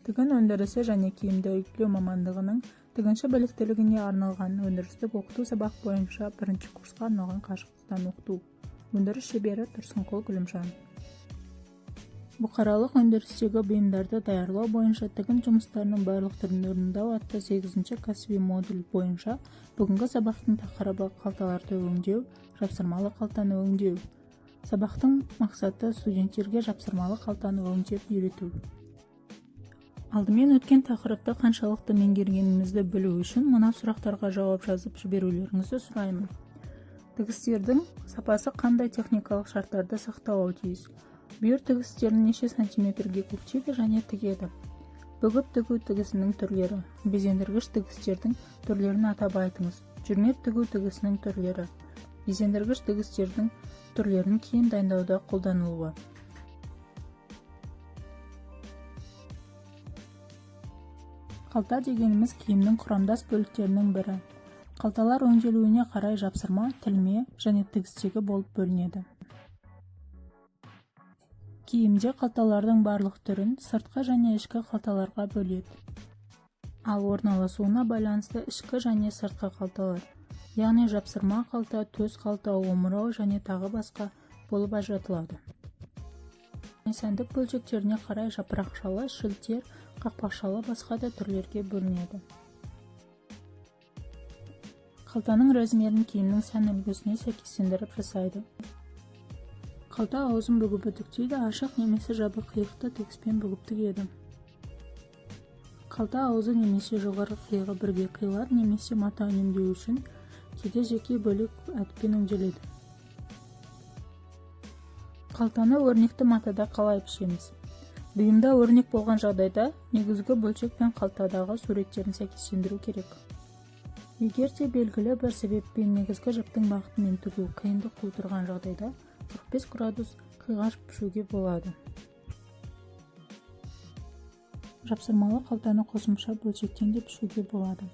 Тігін өндірісі және киімді үлгілеу мамандығының тігінші біліктілігіне арналған өндірістік оқыту сабақ бойынша бірінші курсқа арналған қашықтықтан оқыту. Өндіріс шебері Тұрсынқұл Гүлімжан. Бұқаралық өндірістегі бұйымдарды даярлау бойынша тігін жұмыстарының барлық түрін орындау атты 8-ші кәсіби модуль бойынша бүгінгі сабақтың тақырыбы қалталарды өңдеу, жапсырмалы қалтаны өңдеу. Сабақтың мақсаты студенттерге жапсырмалы қалтаны өңдеп үйрету. Алдымен өткен тақырыпты қаншалықты меңгергеніңізді білу үшін мына сұрақтарға жауап жазып жіберулеріңізді сұраймын. Тігістердің сапасы қандай техникалық шарттарды сақтауы тиіс? Бүйір тігістерін неше сантиметрге көктейді және тігеді? Бүгіп тігу тігісінің түрлері. Безендіргіш тігістердің түрлерін атап айтыңыз. Жүрмек тігу тігісінің түрлері. Безендіргіш тігістердің түрлерін киім дайындауда қолданылуы. Қалта дегеніміз киімнің құрамдас бөліктерінің бірі. Қалталар өңделуіне қарай жапсырма, тілме және тігістегі болып бөлінеді. Киімде қалталардың барлық түрін сыртқы және ішкі қалталарға бөледі. Ал орналасуына байланысты ішкі және сыртқы қалталар, яғни жапсырма қалта, төс қалта, омырау және тағы басқа болып ажыратылады. Сәндік бөлшектеріне қарай жапырақшалы, шілтер, қақпақшалы басқа да түрлерге бөлінеді. Қалтаның размерін киімнің сән үлгісіне сәйкестендіріп жасайды. Қалта аузын бүгіп үтіктейді, ашық немесе жабық қиықты тігіспен бүгіп тігеді. Қалта аузы немесе жоғарғы қиығы бірге қиылады, немесе мата үнемдеу үшін кейде жеке бөлік әдіспен өңделеді. Қалтаны өрнекті матада қалай пішеміз? Бұйымда өрнек болған жағдайда негізгі бөлшек пен қалтадағы суреттерін сәйкестендіру керек. Егер де белгілі бір себеппен негізгі жіптің бағытымен тігу қиындық тудырған жағдайда 45 градус қиғаш пішуге болады. Жапсырмалы қалтаны қосымша бөлшектен де пішуге болады.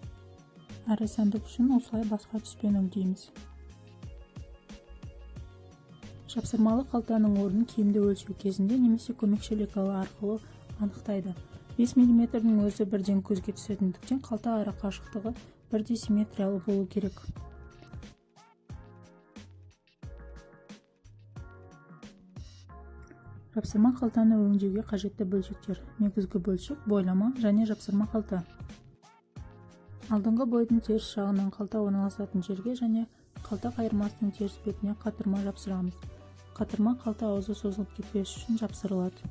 Әрі сәндік үшін осылай басқа түспен өңдейміз. Жапсырмалы қалтаның орнын киімді өлшеу кезінде немесе көмекші лекалы арқылы анықтайды. 5 мм-ның өзі бірден көзге түсетіндіктен қалта ара қашықтығы 1 десиметриялы болу керек. Жапсырма қалтаны өңдеуге қажетті бөлшектер. Негізгі бөлшек, бойлама және жапсырма қалта. Алдыңғы бойдың теріс жағынан қалта орналасатын жерге және қалта қайырмасының теріс бетіне қатырма жапсырамыз. Қатырма қалта аузы созылып кетпес үшін жапсырылады.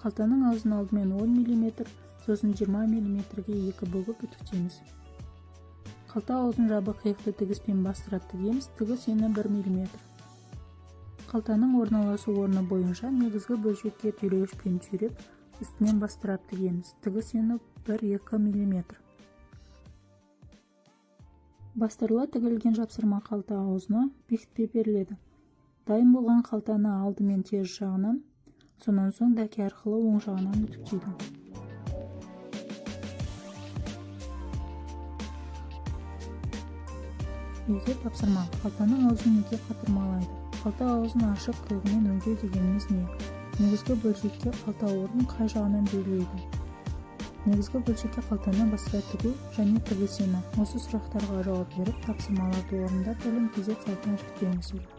Қалтаның аузын алдымен 10 мм, сосын 20 мм-ге екі бөгіп үтіктейміз. Қалта аузын жабық қиықты тігіспен бастырып тігеміз, тігіс ені 1 мм. Қалтаның орналасу орны бойынша негізгі бөлшекке түйреуішпен түйреп, үстінен бастырып тігеміз, тігіс ені 1-2 мм. Бастырыла тігілген жапсырма қалта аузына бекітпе беріледі. Дайын болған қалтаны алдымен теріс жағынан, сонан соң дәке арқылы оң жағынан үтіктейді. Егер тапсырма қалтаның аузын неге қатырмалайды? Қалта аузын ашық қиығымен өңдеу дегеніміз не? Негізгі бөлшекке қалта орнын қай жағынан белгілейді? Негізгі бөлшекке қалтаны бастыра тігу және тігіс ені. Осы сұрақтарға жауап беріп, тапсырмаларды орындап, білім кезет сайтына жүктеңіздер.